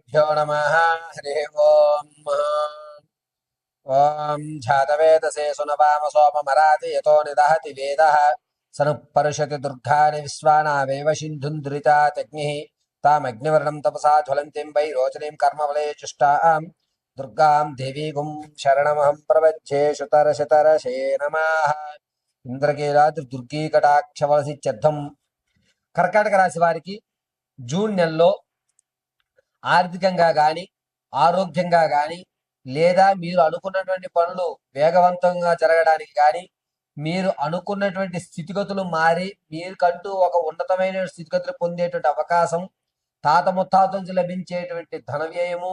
श्रीगुरुभ्यो नमः। हरिः ओम्। ॐ ध्यातवेदसे सुनवाम सोममराति यतो निदहति वेदः स नः परुषति दुर्गाणि विश्वानावेव सिन्धुन्द्रितात्यग्निः तामग्निवर्णं तपसा ज्वलन्तीं वैरोचनीं कर्मफलेजुष्टां दुर्गां देवीगुं शरणमहं प्रपद्ये शुतरशतरशे नमः। ఇంద్రకీలాద్రి దుర్గీ కటాక్షవలసిత్యర్థం కర్కాటక రాశి వారికి జూన్ నెలలో ఆర్థికంగా కానీ ఆరోగ్యంగా కానీ లేదా మీరు అనుకున్నటువంటి పనులు వేగవంతంగా జరగడానికి కానీ మీరు అనుకున్నటువంటి స్థితిగతులు మారి మీరుకంటూ ఒక ఉన్నతమైన స్థితిగతులు పొందేటువంటి అవకాశం, తాత ముత్తాతల నుంచి లభించేటువంటి ధన వ్యయము,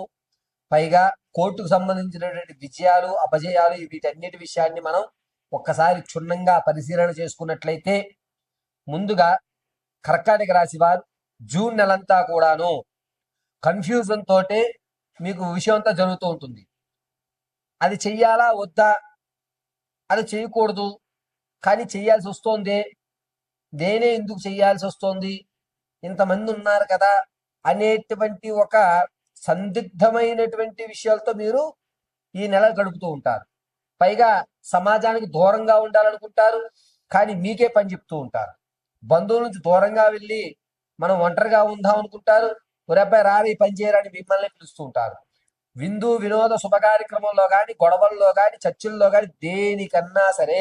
పైగా కోర్టుకు సంబంధించినటువంటి విజయాలు అపజయాలు, వీటన్నిటి విషయాన్ని మనం ఒక్కసారి క్షుణ్ణంగా పరిశీలన చేసుకున్నట్లయితే ముందుగా కర్కాటక రాశి వారు జూన్ నెలంతా కూడాను కన్ఫ్యూజన్ తోటే మీకు విషయం అంతా జరుగుతూ ఉంటుంది. అది చెయ్యాలా వద్దా, అది చేయకూడదు కానీ చెయ్యాల్సి వస్తోంది, నేనే ఎందుకు చెయ్యాల్సి వస్తోంది, ఇంతమంది ఉన్నారు కదా అనేటువంటి ఒక సందిగ్ధమైనటువంటి విషయాలతో మీరు ఈ నెల గడుపుతూ ఉంటారు. పైగా సమాజానికి దూరంగా ఉండాలనుకుంటారు కానీ మీకే పని చెప్తూ ఉంటారు. బంధువుల నుంచి దూరంగా వెళ్ళి మనం ఒంటరిగా ఉందాం అనుకుంటారు, ఒరేపై రారి పని చేయరని మిమ్మల్ని పిలుస్తూ ఉంటారు. విందు వినోద శుభ కార్యక్రమంలో కానీ, గొడవల్లో కానీ, చర్చల్లో కానీ దేనికన్నా సరే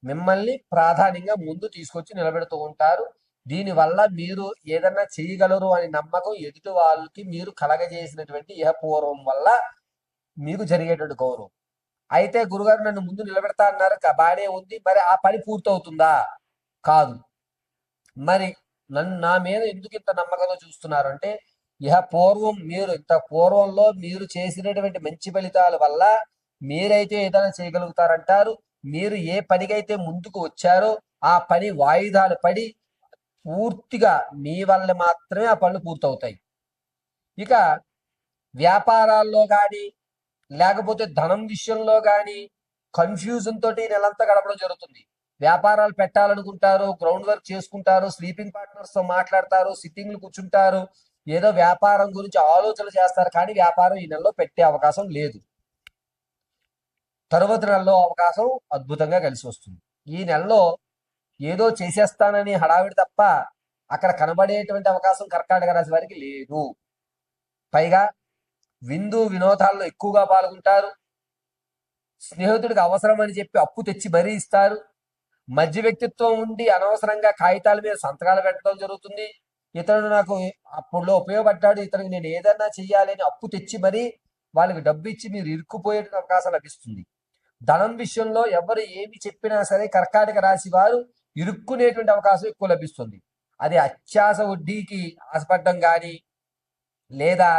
మిమ్మల్ని ప్రాధాన్యంగా ముందు తీసుకొచ్చి నిలబెడుతూ ఉంటారు. దీనివల్ల మీరు ఏదన్నా చేయగలరు అని నమ్మకం ఎదుటి వాళ్ళకి మీరు కలగజేసినటువంటి ఇహపూర్వం వల్ల మీకు జరిగేటువంటి గౌరవం. అయితే గురుగారు నన్ను ముందు నిలబెడతా అన్నారు, బాగానే ఉంది, మరి ఆ పని పూర్తవుతుందా? కాదు. మరి నా మీద ఎందుకు ఇంత నమ్మకంతో చూస్తున్నారు అంటే, ఇంత పూర్వంలో మీరు చేసినటువంటి మంచి ఫలితాల వల్ల మీరైతే ఏదైనా చేయగలుగుతారంటారు. మీరు ఏ పనికైతే ముందుకు వచ్చారో ఆ పని వాయిదాలు పడి పూర్తిగా మీ వల్ల మాత్రమే ఆ పనులు పూర్తవుతాయి. ఇక వ్యాపారాల్లో కానీ లేకపోతే ధనం విషయంలో కానీ కన్ఫ్యూజన్ తోటి నెలంతా గడపడం జరుగుతుంది. వ్యాపారాలు పెట్టాలనుకుంటారు, గ్రౌండ్ వర్క్ చేసుకుంటారు, స్లీపింగ్ పార్ట్నర్స్ తో మాట్లాడతారు, సిట్టింగ్లు కూర్చుంటారు, ఏదో వ్యాపారం గురించి ఆలోచన చేస్తారు కానీ వ్యాపారం ఈ నెలలో పెట్టే అవకాశం లేదు. తరువాత నెలలో అవకాశం అద్భుతంగా కలిసి వస్తుంది. ఈ నెలలో ఏదో చేసేస్తానని హడావిడి తప్ప అక్కడ కనబడేటువంటి అవకాశం కర్కాటక రాశి వారికి లేదు. పైగా విందు వినోదాల్లో ఎక్కువగా పాల్గొంటారు. స్నేహితుడికి అవసరం అని చెప్పి అప్పు తెచ్చి మరీ ఇస్తారు. మధ్య వ్యక్తిత్వం ఉండి అనవసరంగా కాగితాల మీద సంతకాలు పెట్టడం జరుగుతుంది. ఇతరుడు నాకు అప్పుడులో ఉపయోగపడ్డాడు, ఇతనికి నేను ఏదన్నా చెయ్యాలని అప్పు తెచ్చి మరీ వాళ్ళకి డబ్బు ఇచ్చి మీరు ఇరుక్కుపోయే అవకాశం లభిస్తుంది. ధనం విషయంలో ఎవరు ఏమి చెప్పినా సరే కర్కాటక రాశి వారు ఇరుక్కునేటువంటి అవకాశం ఎక్కువ లభిస్తుంది. అది అత్యాశ వడ్డీకి ఆశపడడం కానీ, లేదా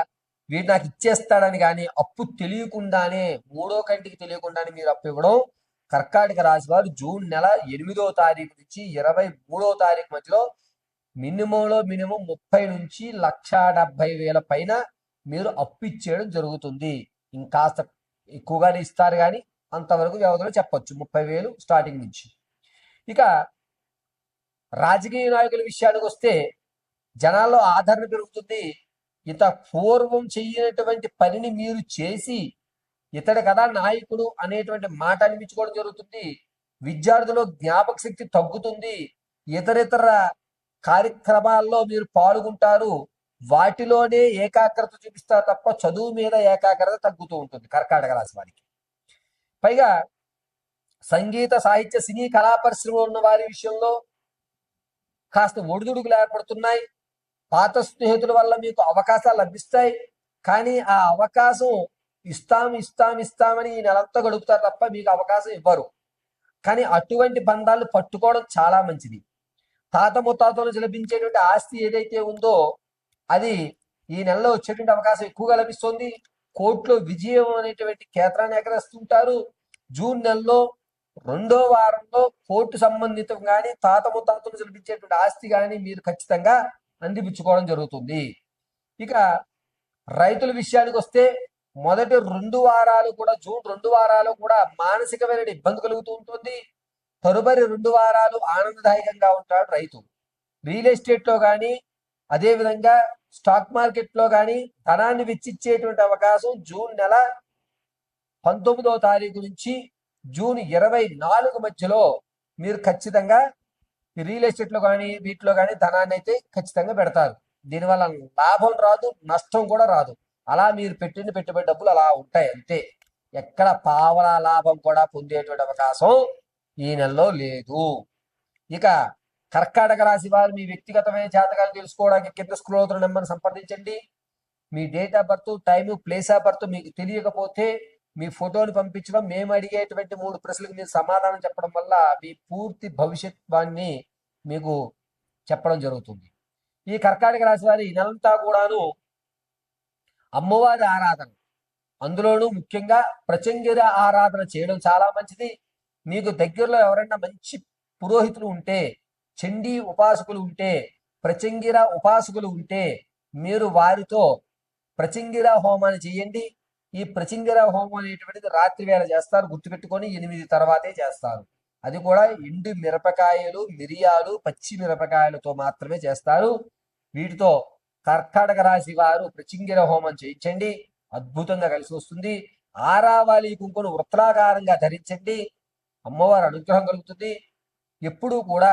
వీడు నాకు ఇచ్చేస్తాడని కానీ, అప్పు తెలియకుండానే మూడో కంటికి తెలియకుండానే మీరు అప్పు ఇవ్వడం కర్కాటక రాశి వారు జూన్ నెల 8వ తారీఖు నుంచి 23వ తారీఖు మధ్యలో మినిమం 30 నుంచి 1,70,000 పైన మీరు అప్పు ఇచ్చేయడం జరుగుతుంది. ఇంకాస్త ఎక్కువగానే ఇస్తారు కానీ అంతవరకు వ్యవధిలో చెప్పొచ్చు 30,000 స్టార్టింగ్ నుంచి. ఇక రాజకీయ నాయకుల విషయానికి వస్తే జనాల్లో ఆదరణ పెరుగుతుంది. పూర్వం చెయ్యనటువంటి పనిని మీరు చేసి ఇతడు కదా నాయకుడు అనేటువంటి మాట అనిపించుకోవడం జరుగుతుంది. విద్యార్థులు జ్ఞాపక శక్తి తగ్గుతుంది. ఇతర కార్యక్రమాల్లో మీరు పాల్గొంటారు, వాటిలోనే ఏకాగ్రత చూపిస్తారు తప్ప చదువు మీద ఏకాగ్రత తగ్గుతూ ఉంటుంది కర్కాటక రాశి వారికి. పైగా సంగీత సాహిత్య సినీ కళా పరిశ్రమ ఉన్న వారి విషయంలో కాస్త ఒడిదుడుకులు ఏర్పడుతున్నాయి. పాత స్నేహితుల వల్ల మీకు అవకాశాలు లభిస్తాయి కానీ ఆ అవకాశం ఇస్తామని ఈ నెలంతా గడుపుతారు తప్ప మీకు అవకాశం ఇవ్వరు. కానీ అటువంటి బంధాలు పట్టుకోవడం చాలా మంచిది. తాత ముత్తాతల నుంచి లభించేటువంటి ఆస్తి ఏదైతే ఉందో అది ఈ నెలలో వచ్చేటువంటి అవకాశం ఎక్కువగా లభిస్తుంది. కోర్టులో విజయం అనేటువంటి కేంద్రాన్ని ఎగరేస్తుంటారు. జూన్ నెలలో 2వ వారంలో కోర్టు సంబంధితం కానీ తాత ముత్తాతల నుంచి లభించేటువంటి ఆస్తి కానీ మీరు ఖచ్చితంగా అందిపుచ్చుకోవడం జరుగుతుంది. ఇక రైతుల విషయానికి వస్తే మొదటి 2 వారాలు కూడా జూన్ 2 వారాలు కూడా మానసికమైన ఇబ్బంది కలుగుతూ ఉంటుంది. తదుపరి 2 వారాలు ఆనందదాయకంగా ఉంటాడు రైతు. రియల్ ఎస్టేట్ లో కానీ, అదేవిధంగా స్టాక్ మార్కెట్లో కానీ ధనాన్ని వెచ్చిచ్చేటువంటి అవకాశం జూన్ నెల 19వ తారీఖు నుంచి జూన్ 24 మధ్యలో మీరు ఖచ్చితంగా రియల్ ఎస్టేట్లో కానీ వీటిలో కానీ ధనాన్ని అయితే ఖచ్చితంగా పెడతారు. దీనివల్ల లాభం రాదు, నష్టం కూడా రాదు. అలా మీరు పెట్టిన పెట్టుబడి డబ్బులు అలా ఉంటాయి అంతే. ఎక్కడ పావలా లాభం కూడా పొందేటువంటి అవకాశం ఈ నెలలో లేదు. ఇక కర్కాటక రాశి వారు మీ వ్యక్తిగతమైన జాతకాలు తెలుసుకోవడానికి కింద స్క్రోల్ అవుతున్న నెంబర్ని సంప్రదించండి. మీ date of birth, time, place of birth మీకు తెలియకపోతే మీ ఫోటోని పంపించడం, మేము అడిగేటువంటి 3 ప్రశ్నలకు మీరు సమాధానం చెప్పడం వల్ల మీ పూర్తి భవిష్యత్వాన్ని మీకు చెప్పడం జరుగుతుంది. ఈ కర్కాటక రాశి వారి ఈ నెలంతా కూడాను అమ్మవారి ఆరాధన, అందులోనూ ముఖ్యంగా ప్రచంగిర ఆరాధన చేయడం చాలా మంచిది. మీకు దగ్గరలో ఎవరైనా మంచి పురోహితులు ఉంటే, చండీ ఉపాసకులు ఉంటే, ప్రచంగిర ఉపాసకులు ఉంటే మీరు వారితో ప్రచంగిర హోమాన్ని చేయండి. ఈ ప్రచంగిర హోమం అనేటువంటిది రాత్రి వేళ చేస్తారు, గుర్తుపెట్టుకొని 8 తర్వాతే చేస్తారు. అది కూడా ఎండు మిరపకాయలు, మిరియాలు, పచ్చి మిరపకాయలతో మాత్రమే చేస్తారు. వీటితో కర్కాటక రాశి వారు ప్రచంగిర హోమం చేయించండి, అద్భుతంగా కలిసి వస్తుంది. ఆరావాలి కుంకును వృత్తాకారంగా ధరించండి, అమ్మవారి అనుగ్రహం కలుగుతుంది. ఎప్పుడూ కూడా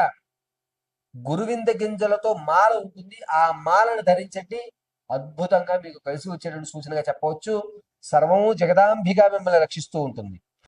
గురువింద గింజలతో మాల ఉంటుంది, ఆ మాలను ధరించండి, అద్భుతంగా మీకు కలిసి వచ్చేటువంటి సూచనగా చెప్పవచ్చు. సర్వము జగదాంబిగా మిమ్మల్ని రక్షిస్తూ ఉంటుంది.